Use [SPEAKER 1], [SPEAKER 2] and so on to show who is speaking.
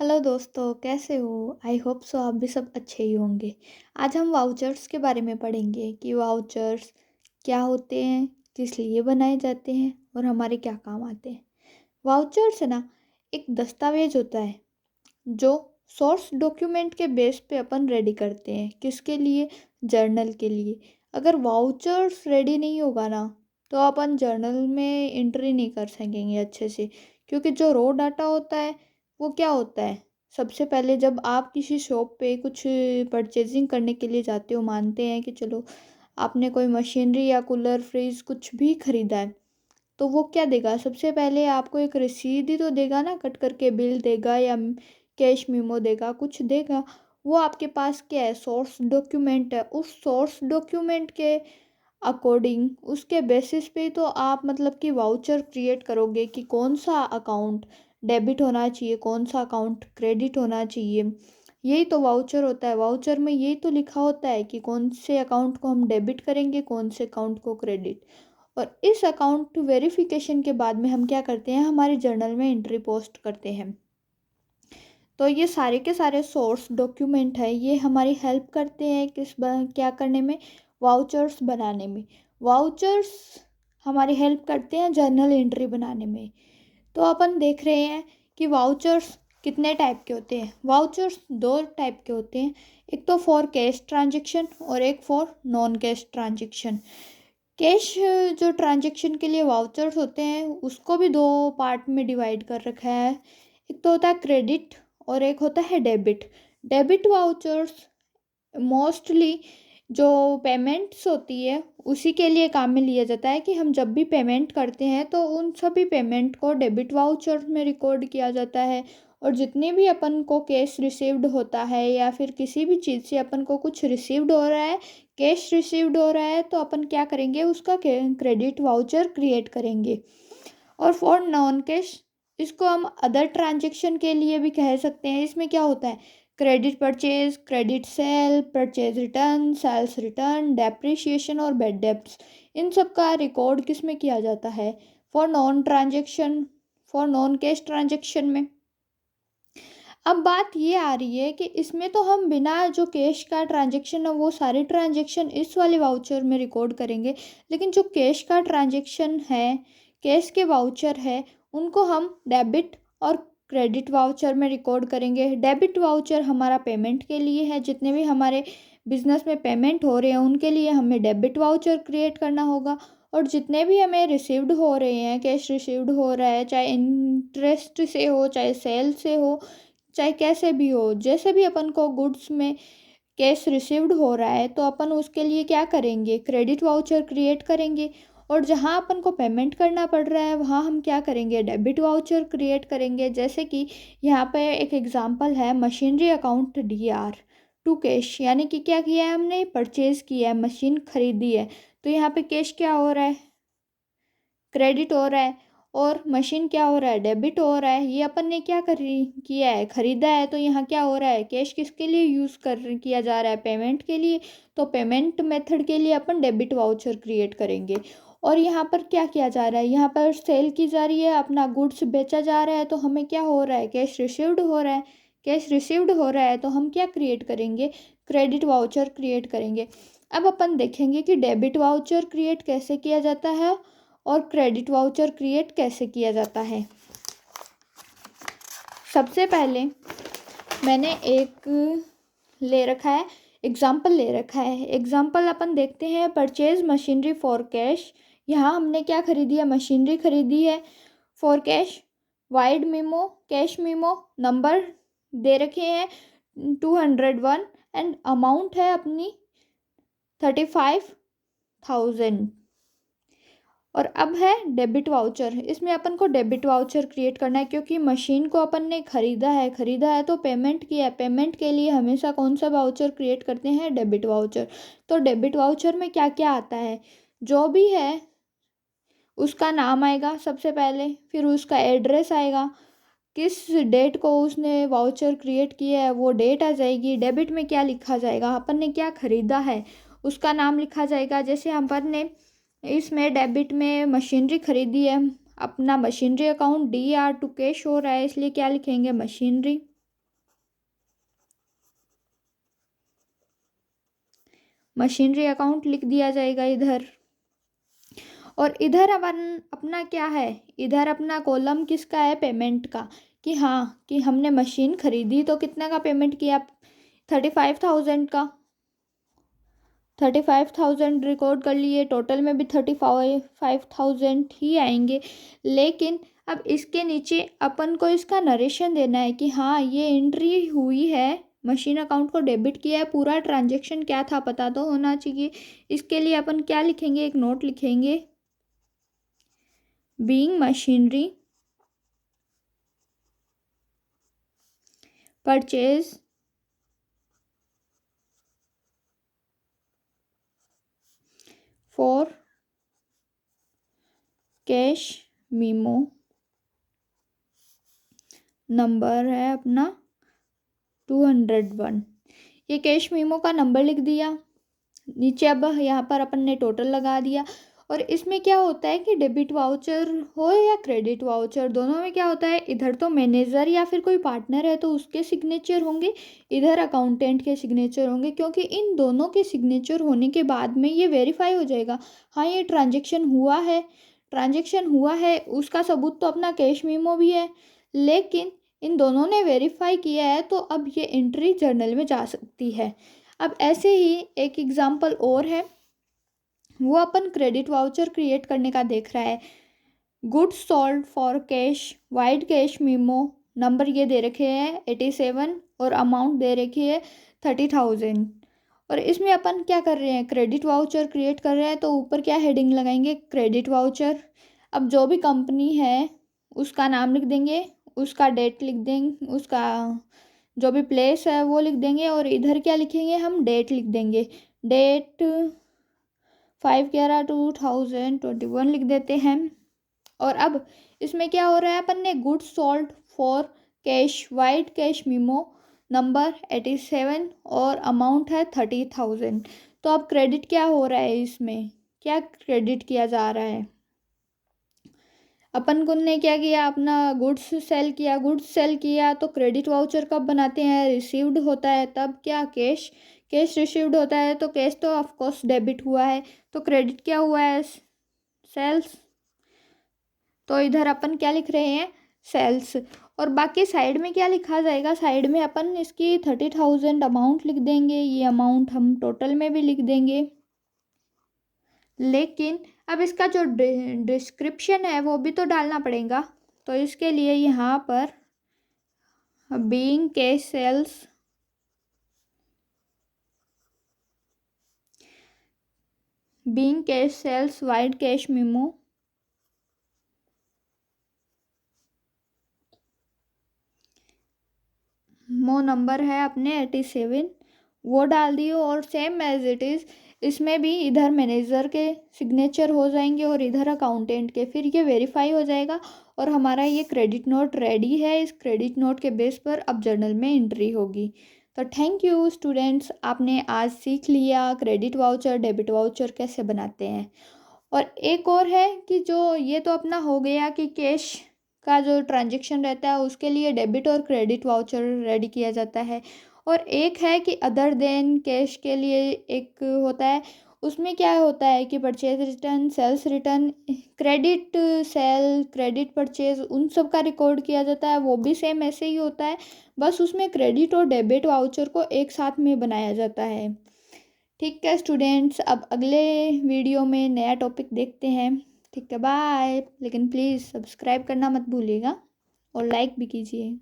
[SPEAKER 1] Hello दोस्तों, कैसे हो? आई होप सो आप भी सब अच्छे ही होंगे। आज हम वाउचर्स के बारे में पढ़ेंगे कि वाउचर्स क्या होते हैं, किस लिए बनाए जाते हैं और हमारे क्या काम आते हैं। वाउचर्स है ना, एक दस्तावेज होता है जो सोर्स डॉक्यूमेंट के बेस पे अपन रेडी करते हैं। किसके लिए? जर्नल के लिए। अगर वाउचर्स रेडी नहीं होगा ना, तो अपन जर्नल में एंट्री नहीं कर सकेंगे अच्छे से, क्योंकि जो रो डाटा होता है वो क्या होता है। सबसे पहले जब आप किसी शॉप पे कुछ परचेजिंग करने के लिए जाते हो, मानते हैं कि चलो आपने कोई मशीनरी या कूलर फ्रिज कुछ भी खरीदा है, तो वो क्या देगा? सबसे पहले आपको एक रसीद ही तो देगा ना, कट करके बिल देगा या कैश मेमो देगा, कुछ देगा। वो आपके पास क्या है? सोर्स डॉक्यूमेंट है। उस सोर्स डॉक्यूमेंट के अकॉर्डिंग, उसके बेसिस पे तो आप मतलब कि वाउचर क्रिएट करोगे कि कौन सा अकाउंट डेबिट होना चाहिए, कौन सा अकाउंट क्रेडिट होना चाहिए। यही तो वाउचर होता है। वाउचर में यही तो लिखा होता है कि कौन से अकाउंट को हम डेबिट करेंगे, कौन से अकाउंट को क्रेडिट। और इस अकाउंट वेरिफिकेशन के बाद में हम क्या करते हैं? हमारे जर्नल में एंट्री पोस्ट करते हैं। तो ये सारे के सारे सोर्स डॉक्यूमेंट है, ये हमारी हेल्प करते हैं क्या करने में? वाउचर्स बनाने में। वाउचर्स हमारी हेल्प करते हैं जर्नल एंट्री बनाने में। तो अपन देख रहे हैं कि वाउचर्स कितने टाइप के होते हैं। वाउचर्स दो टाइप के होते हैं, एक तो फॉर कैश ट्रांजेक्शन और एक for non cash transaction. Cash जो ट्रांजेक्शन के लिए वाउचर्स होते हैं उसको भी दो पार्ट में डिवाइड कर रखा है। एक तो होता है क्रेडिट और एक होता है डेबिट। डेबिट वाउचर्स मोस्टली जो पेमेंट्स होती है उसी के लिए काम में लिया जाता है, कि हम जब भी पेमेंट करते हैं तो उन सभी पेमेंट को डेबिट वाउचर में रिकॉर्ड किया जाता है। और जितने भी अपन को कैश रिसीव्ड होता है या फिर किसी भी चीज़ से अपन को कुछ रिसीव्ड हो रहा है, कैश रिसीव्ड हो रहा है, तो अपन क्या करेंगे? उसका क्रेडिट वाउचर क्रिएट करेंगे। और फॉर नॉन कैश, इसको हम अदर ट्रांजेक्शन के लिए भी कह सकते हैं। इसमें क्या होता है? Credit purchase, credit sale, purchase return, sales return, depreciation और बैड डेब्ट्स, इन सब का रिकॉर्ड किस में किया जाता है? For non transaction, for non cash transaction में। अब बात ये आ रही है कि इसमें तो हम बिना जो कैश का ट्रांजेक्शन है वो सारे ट्रांजेक्शन इस वाले वाउचर में रिकॉर्ड करेंगे, लेकिन जो कैश का ट्रांजेक्शन है, कैश के वाउचर है, उनको हम डेबिट और क्रेडिट वाउचर में रिकॉर्ड करेंगे। डेबिट वाउचर हमारा पेमेंट के लिए है, जितने भी हमारे बिजनेस में पेमेंट हो रहे हैं उनके लिए हमें डेबिट वाउचर क्रिएट करना होगा। और जितने भी हमें रिसीव्ड हो रहे हैं, कैश रिसीव्ड हो रहा है, चाहे इंटरेस्ट से हो चाहे सेल से हो, चाहे कैसे भी हो, जैसे भी अपन को गुड्स में कैश रिसीव्ड हो रहा है तो अपन उसके लिए क्या करेंगे? क्रेडिट वाउचर क्रिएट करेंगे। और जहाँ अपन को पेमेंट करना पड़ रहा है वहाँ हम क्या करेंगे? डेबिट वाउचर क्रिएट करेंगे। जैसे कि यहाँ पे एक एग्जांपल है, machinery account DR to cash, यानी कि क्या किया है हमने? परचेज किया है, मशीन खरीदी है, तो यहाँ पे कैश क्या हो रहा है? क्रेडिट हो रहा है। और मशीन क्या हो रहा है? डेबिट हो रहा है। ये अपन ने क्या किया है? खरीदा है, तो यहाँ क्या हो रहा है? कैश किसके लिए यूज़ किया जा रहा है? पेमेंट के लिए। तो पेमेंट मेथड के लिए अपन डेबिट वाउचर क्रिएट करेंगे। और यहाँ पर क्या किया जा रहा है? यहाँ पर सेल की जा रही है, अपना गुड्स बेचा जा रहा है, तो हमें क्या हो रहा है? कैश रिसीव्ड हो रहा है। कैश रिसीव्ड हो रहा है तो हम क्या क्रिएट करेंगे? क्रेडिट वाउचर क्रिएट करेंगे। अब अपन देखेंगे कि डेबिट वाउचर क्रिएट कैसे किया जाता है और क्रेडिट वाउचर क्रिएट कैसे किया जाता है। सबसे पहले मैंने एक ले रखा है, एग्जाम्पल ले रखा है। एग्जाम्पल अपन देखते हैं, परचेज मशीनरी फॉर कैश। यहाँ हमने क्या खरीदी है? मशीनरी खरीदी है for cash. Vide memo, cash memo, number दे रखे हैं 201 एंड अमाउंट है अपनी 35,000। और अब है डेबिट वाउचर। इसमें अपन को डेबिट वाउचर क्रिएट करना है, क्योंकि मशीन को अपन ने खरीदा है तो पेमेंट किया है। पेमेंट के लिए हमेशा कौन सा वाउचर क्रिएट करते हैं? Debit voucher. तो डेबिट वाउचर में क्या क्या आता है? जो भी है उसका नाम आएगा सबसे पहले, फिर उसका एड्रेस आएगा, किस डेट को उसने वाउचर क्रिएट किया है वो डेट आ जाएगी। डेबिट में क्या लिखा जाएगा? अपन ने क्या खरीदा है उसका नाम लिखा जाएगा। जैसे अपन ने इसमें डेबिट में मशीनरी खरीदी है, अपना machinery account DR to cash हो रहा है, इसलिए क्या लिखेंगे? मशीनरी। मशीनरी अकाउंट लिख दिया जाएगा इधर। और इधर अपन अपना क्या है, इधर अपना कॉलम किसका है, पेमेंट का, कि हाँ कि हमने मशीन खरीदी तो कितना का पेमेंट किया, 35,000 का, 35,000 रिकॉर्ड कर लिए, टोटल में भी 35,000 ही आएंगे। लेकिन अब इसके नीचे अपन को इसका नरेशन देना है कि हाँ ये एंट्री हुई है, मशीन अकाउंट को डेबिट किया है, पूरा ट्रांजैक्शन क्या था पता तो होना चाहिए। इसके लिए अपन क्या लिखेंगे, एक नोट लिखेंगे, being machinery purchase for cash memo, number है अपना 201। ये कैश मीमो का नंबर लिख दिया नीचे। अब यहाँ पर अपन ने टोटल लगा दिया। और इसमें क्या होता है कि डेबिट वाउचर हो या क्रेडिट वाउचर, दोनों में क्या होता है, इधर तो मैनेजर या फिर कोई पार्टनर है तो उसके सिग्नेचर होंगे, इधर अकाउंटेंट के सिग्नेचर होंगे, क्योंकि इन दोनों के सिग्नेचर होने के बाद में ये वेरीफाई हो जाएगा, हाँ ये ट्रांजेक्शन हुआ है। ट्रांजेक्शन हुआ है उसका सबूत तो अपना कैश मीमो भी है, लेकिन इन दोनों ने वेरीफाई किया है तो अब ये एंट्री जर्नल में जा सकती है। अब ऐसे ही एक एग्जाम्पल और है, वो अपन क्रेडिट वाउचर क्रिएट करने का देख रहा है। Goods sold for cash, wide cash memo, number ये दे रखे हैं 87 और अमाउंट दे रखी है 30,000। और इसमें अपन क्या कर रहे हैं, क्रेडिट वाउचर क्रिएट कर रहे हैं, तो ऊपर क्या हेडिंग लगाएंगे, क्रेडिट वाउचर। अब जो भी कंपनी है उसका नाम लिख देंगे, उसका डेट लिख देंगे, उसका जो भी प्लेस है वो लिख देंगे, और इधर क्या लिखेंगे, हम डेट लिख देंगे, डेट 5/11/2021 लिख देते हैं। और अब इसमें क्या हो रहा है, अपन ने goods sold for cash, wide cash memo, number 87 और अमाउंट है 30,000। तो अब क्रेडिट क्या हो रहा है, इसमें क्या क्रेडिट किया जा रहा है, अपन को ने क्या किया, अपना गुड्स सेल किया, गुड्स सेल किया तो क्रेडिट वाउचर कब बनाते हैं, रिसीव्ड होता है तब, क्या कैश, कैश रिसीव्ड होता है तो कैश तो ऑफ कोर्स डेबिट हुआ है, तो क्रेडिट क्या हुआ है, सेल्स। तो इधर अपन क्या लिख रहे हैं, सेल्स। और बाकी साइड में क्या लिखा जाएगा, साइड में अपन इसकी 30,000 अमाउंट लिख देंगे, ये अमाउंट हम टोटल में भी लिख देंगे। लेकिन अब इसका जो डिस्क्रिप्शन है वो भी तो डालना पड़ेगा, तो इसके लिए यहाँ पर being cash sales, being cash sales vide cash memo, वो नंबर है अपने 87, वो डाल दियो। और सेम एज इट इज़ इसमें भी इधर मैनेजर के सिग्नेचर हो जाएंगे और इधर अकाउंटेंट के, फिर ये वेरीफाई हो जाएगा और हमारा ये क्रेडिट नोट रेडी है। इस क्रेडिट नोट के बेस पर अब जर्नल में एंट्री होगी। तो थैंक यू स्टूडेंट्स, आपने आज सीख लिया क्रेडिट वाउचर डेबिट वाउचर कैसे बनाते हैं। और एक और है कि जो ये तो अपना हो गया कि कैश का जो ट्रांजैक्शन रहता है उसके लिए डेबिट और क्रेडिट वाउचर रेडी किया जाता है। और एक है कि अदर देन कैश के लिए एक होता है, उसमें क्या होता है कि purchase return, sales return, credit sale, credit purchase, उन सब का रिकॉर्ड किया जाता है, वो भी सेम ऐसे ही होता है, बस उसमें क्रेडिट और डेबिट वाउचर को एक साथ में बनाया जाता है। ठीक है स्टूडेंट्स, अब अगले वीडियो में नया टॉपिक देखते हैं। ठीक है, बाय। लेकिन प्लीज़ सब्सक्राइब करना मत भूलिएगा और लाइक भी कीजिए।